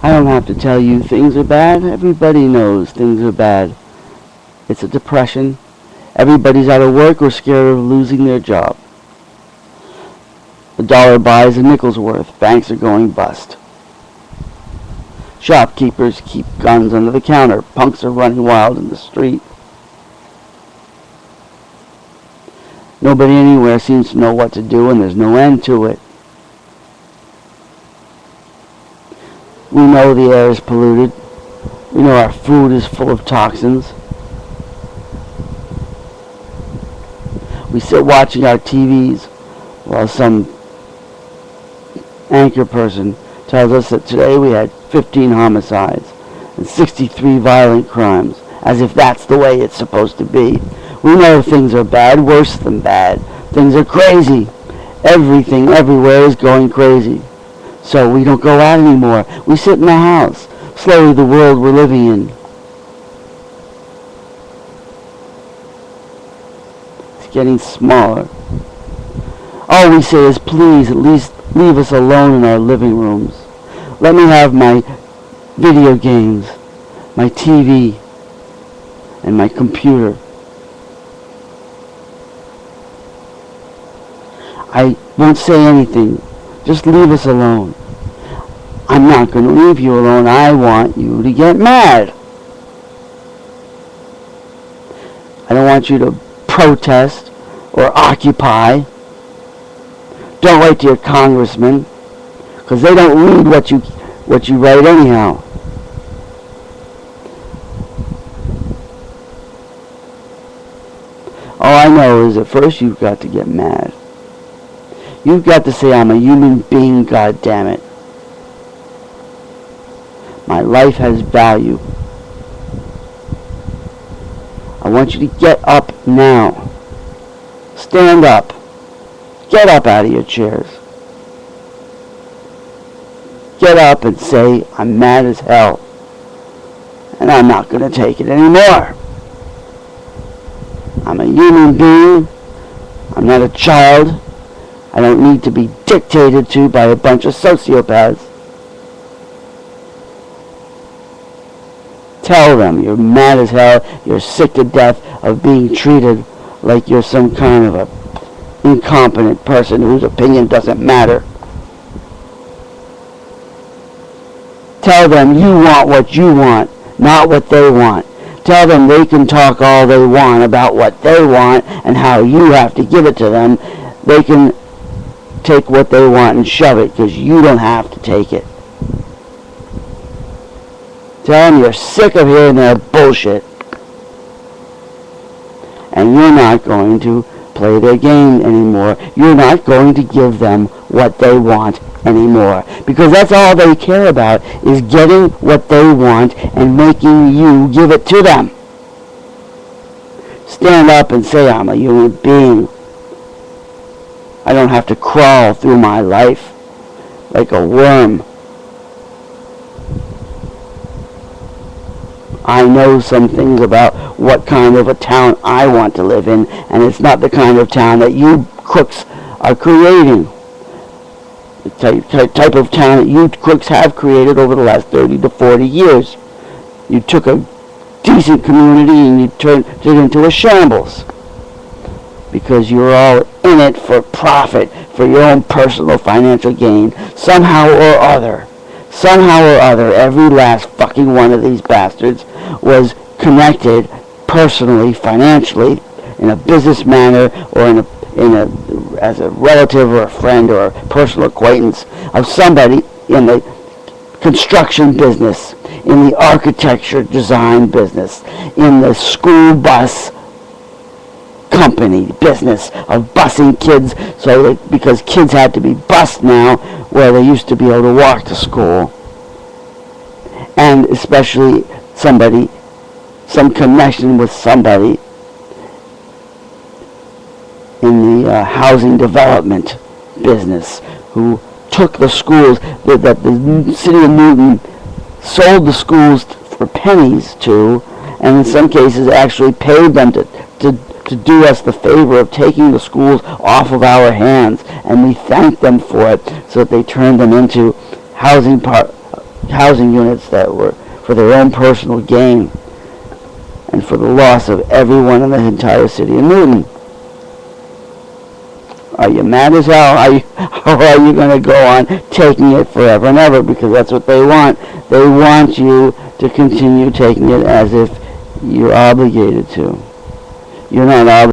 I don't have to tell you things are bad. Everybody knows things are bad. It's a depression. Everybody's out of work or scared of losing their job. A dollar buys a nickel's worth. Banks are going bust. Shopkeepers keep guns under the counter. Punks are running wild in the street. Nobody anywhere seems to know what to do, and there's no end to it. We know the air is polluted. We know our food is full of toxins. We sit watching our TVs while some anchor person tells us that today we had 15 homicides and 63 violent crimes, as if that's the way it's supposed to be. We know things are bad, worse than bad. Things are crazy. Everything everywhere is going crazy. So we don't go out anymore. We sit in the house. Slowly the world we're living in. It's getting smaller. All we say is, please, at least leave us alone in our living rooms. Let me have my video games, my TV, and my computer. I won't say anything. Just leave us alone. I'm not going to leave you alone. I want you to get mad. I don't want you to protest or occupy. Don't write to your congressman, because they don't read what you write anyhow. All I know is at first you've got to get mad. You've got to say, I'm a human being, goddammit. My life has value. I want you to get up now. Stand up. Get up out of your chairs. Get up and say, I'm mad as hell. And I'm not going to take it anymore. I'm a human being. I'm not a child. I don't need to be dictated to by a bunch of sociopaths. Tell them you're mad as hell, you're sick to death of being treated like you're some kind of a incompetent person whose opinion doesn't matter. Tell them you want what you want, not what they want. Tell them they can talk all they want about what they want and how you have to give it to them. They can take what they want and shove it, because you don't have to take it. Tell them you're sick of hearing their bullshit, and you're not going to play their game anymore. You're not going to give them what they want anymore, because that's all they care about, is getting what they want and making you give it to them. Stand up and say, I'm a human being. I don't have to crawl through my life like a worm. I know some things about what kind of a town I want to live in, and it's not the kind of town that you crooks are creating. The type of town that you crooks have created over the last 30 to 40 years. You took a decent community and you turned it into a shambles. Because you're all in it for profit, for your own personal financial gain, somehow or other. Somehow or other, every last fucking one of these bastards was connected personally, financially, in a business manner, or as a relative or a friend or a personal acquaintance of somebody in the construction business, in the architecture design business, in the school bus company business of busing kids, so that because kids had to be bused now where they used to be able to walk to school. And especially some connection with somebody in the housing development business who took the schools that the city of Newton sold the schools for pennies to, and in some cases actually paid them to do us the favor of taking the schools off of our hands, and we thanked them for it, so that they turned them into housing housing units that were for their own personal gain and for the loss of everyone in the entire city of Newton. Are you mad as hell? Or are you going to go on taking it forever and ever? Because that's what they want. They want you to continue taking it as if you're obligated to. You're not obligated.